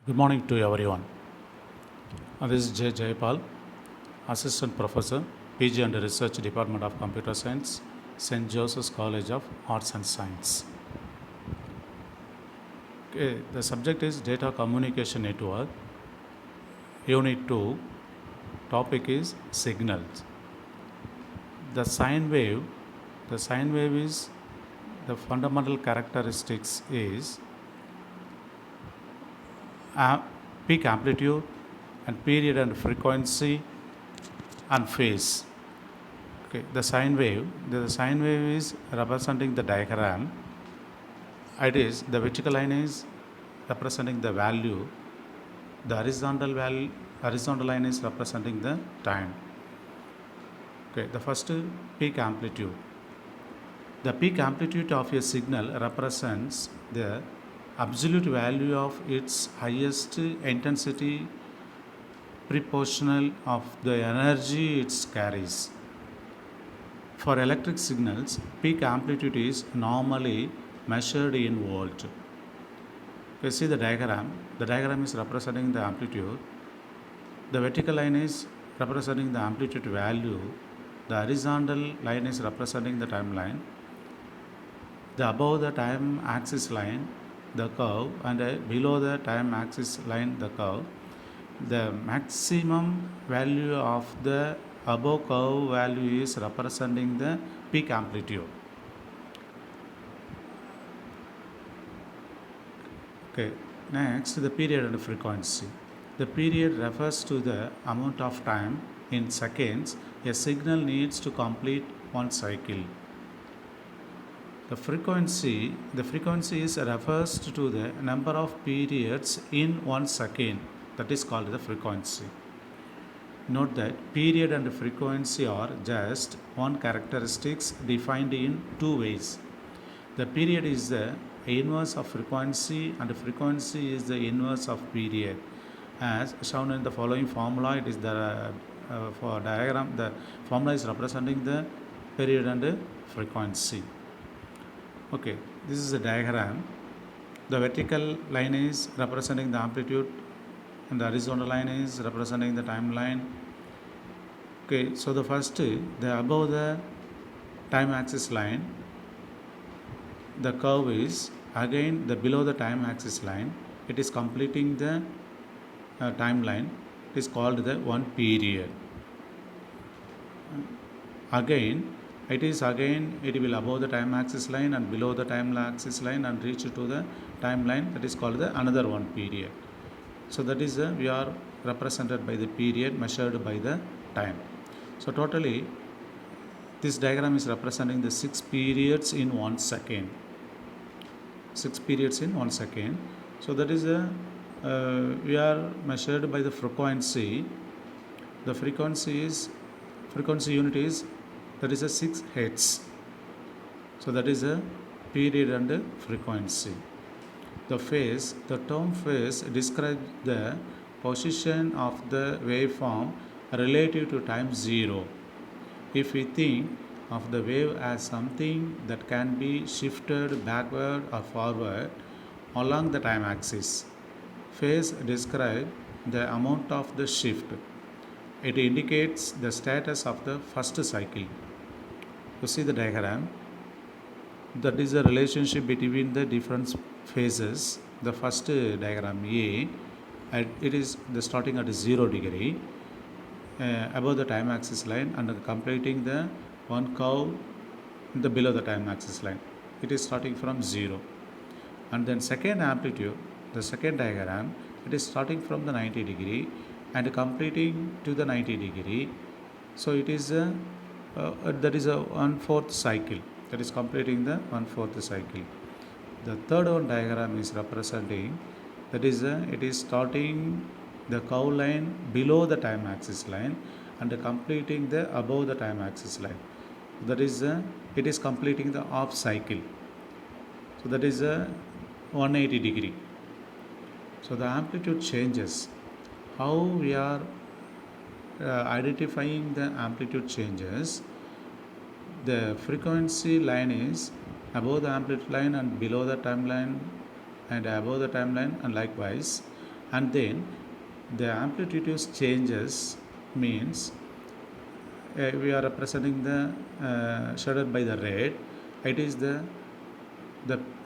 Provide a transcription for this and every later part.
Good morning to everyone. This is J. Jayapal, Assistant Professor, PG and Research Department of Computer Science, St. Joseph's College of Arts and Science. Okay, the subject is Data Communication Network. Unit 2, topic is signals. The sine wave, is the fundamental characteristics is peak amplitude and period and frequency and phase. Okay, the sine wave is representing the diagram. It is the vertical line is representing the value. The horizontal line is representing the time. Okay, the first peak amplitude. The peak amplitude of a signal represents the absolute value of its highest intensity proportional of the energy it carries. For electric signals, peak amplitude is normally measured in volt. You see the diagram. The diagram is representing the amplitude. The vertical line is representing the amplitude value. The horizontal line is representing the timeline. The above the time axis line, the curve, and below the time axis line, the curve. The maximum value of the above curve value is representing the peak amplitude. Okay, next the period and frequency. The period refers to the amount of time in seconds a signal needs to complete one cycle. The frequency refers to the number of periods in 1 second, that is called the frequency. Note that period and frequency are just one characteristics defined in two ways. The period is the inverse of frequency and frequency is the inverse of period. As shown in the following formula, it is the for diagram, the formula is representing the period and frequency. Okay, this is a diagram. The vertical line is representing the amplitude and the horizontal line is representing the timeline. Okay, so the first, the above the time axis line, the curve is again the below the time axis line. It is completing the timeline. It is called the one period. Again, it will above the time axis line and below the time axis line and reach to the timeline, that is called the another one period. So that is we are represented by the period measured by the time. So totally this diagram is representing the 6 periods in 1 second. 6 periods in 1 second. So that is we are measured by the frequency. The frequency unit is, that is a 6 hertz. So that is a period and frequency. The term phase describes the position of the waveform relative to time 0. If we think of the wave as something that can be shifted backward or forward along the time axis, phase describes the amount of the shift. It indicates the status of the first cycle. You see the diagram. That is the relationship between the different phases. The first diagram A, it is the starting at 0 degree above the time axis line and completing the one curve in the below the time axis line. It is starting from 0. And then second amplitude, the second diagram, it is starting from the 90 degree and completing to the 90 degree. So it is that is a 1/4 cycle, that is completing the 1/4 cycle. The third one diagram is representing, that is it is starting the curve line below the time axis line and completing the above the time axis line. That is it is completing the half cycle. So that is 180 degree. So the amplitude changes. How we are identifying the amplitude changes? The frequency line is above the amplitude line and below the timeline and above the timeline, and likewise and then the amplitude changes means we are representing the shaded by the red. It is the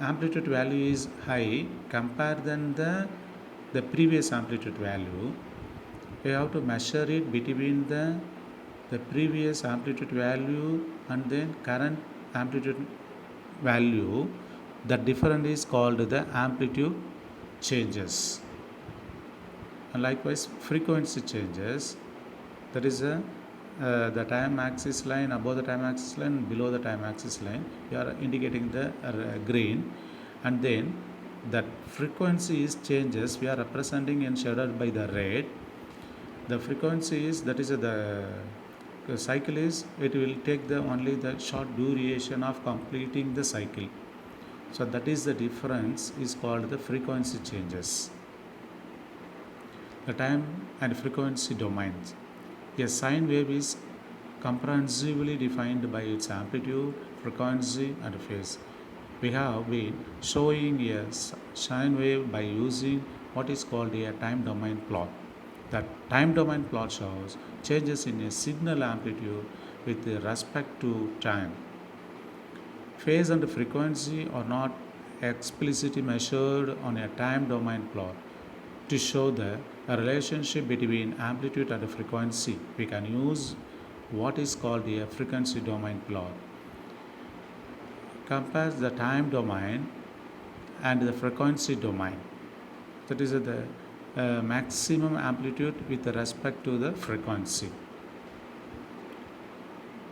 amplitude value is high compared than the previous amplitude value. We have to measure it between the previous amplitude value and then current amplitude value. The difference is called the amplitude changes. And likewise frequency changes, that is the time axis line, above the time axis line, below the time axis line, we are indicating the green, and then that frequency is changes we are representing and shaded by the red. The frequency is, that is the cycle is, it will take the only the short duration of completing the cycle. So that is the difference is called the frequency changes. The time and frequency domains. A sine wave is comprehensively defined by its amplitude, frequency and phase. We have been showing a sine wave by using what is called a time domain plot. That time domain plot shows changes in a signal amplitude with respect to time. Phase and frequency are not explicitly measured on a time domain plot. To show the relationship between amplitude and frequency, we can use what is called a frequency domain plot. Compares the time domain and the frequency domain. That is the maximum amplitude with respect to the frequency.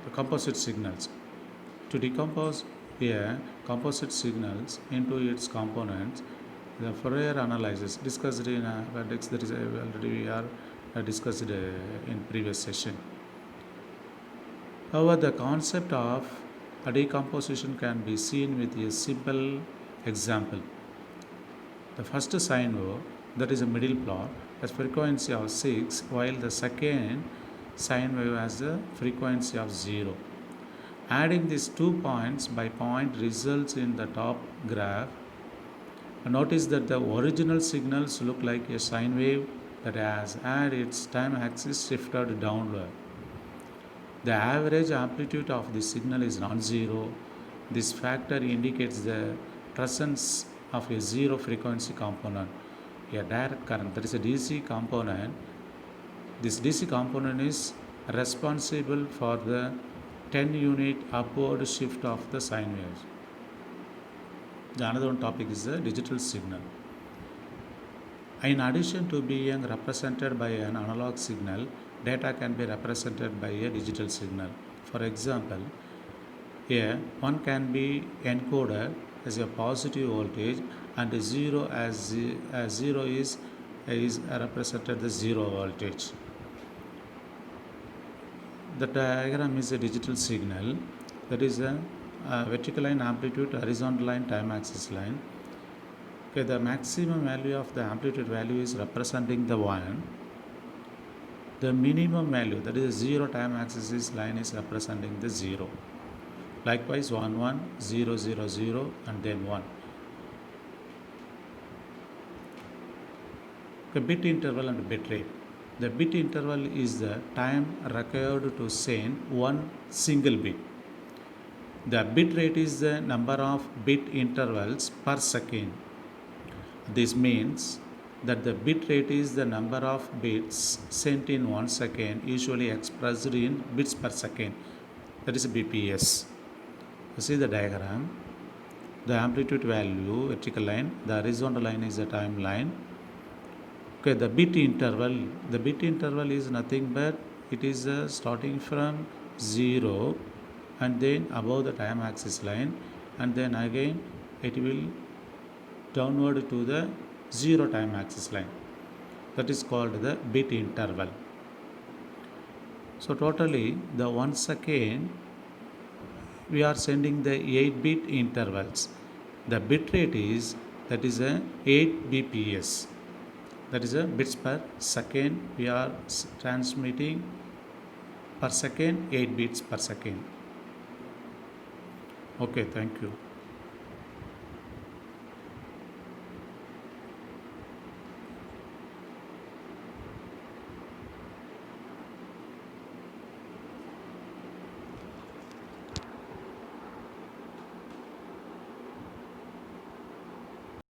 The composite signals. To decompose a composite signals into its components, the Fourier analysis discussed in appendix, that is already we are discussed in previous session. However, the concept of a decomposition can be seen with a simple example. The first sine wave, that is a middle plot, has frequency of 6, while the second sine wave has a frequency of 0. Adding these 2 points by point results in the top graph. Notice that the original signals look like a sine wave that has had its time axis shifted downward. The average amplitude of the signal is non-zero. This factor indicates the presence of a zero frequency component, a direct current, that is a DC component. This DC component is responsible for the 10 unit upward shift of the sine waves. The another one topic is the digital signal. In addition to being represented by an analog signal, data can be represented by a digital signal. For example, here one can be encoded as a positive voltage and 0 as 0 is represented the 0 voltage. The diagram is a digital signal, that is a vertical line amplitude, horizontal line time axis line. Okay, the maximum value of the amplitude value is representing the 1. The minimum value, that is 0 time axis line, is representing the 0. Likewise 1 1 0 0 0 and then 1. Okay, bit interval and bit rate. The bit interval is the time required to send one single bit. The bit rate is the number of bit intervals per second. This means that the bit rate is the number of bits sent in 1 second, usually expressed in bits per second, that is BPS. You see the diagram. The amplitude value, vertical line, the horizontal line is the time line. Okay, the bit interval is nothing but it is starting from 0 and then above the time axis line, and then again it will downward to the 0 time axis line. That is called the bit interval. So totally the 1 second we are sending the 8 bit intervals. The bit rate is, that is a 8 BPS, that is a bits per second. We are transmitting per second 8 bits per second. Okay, thank you.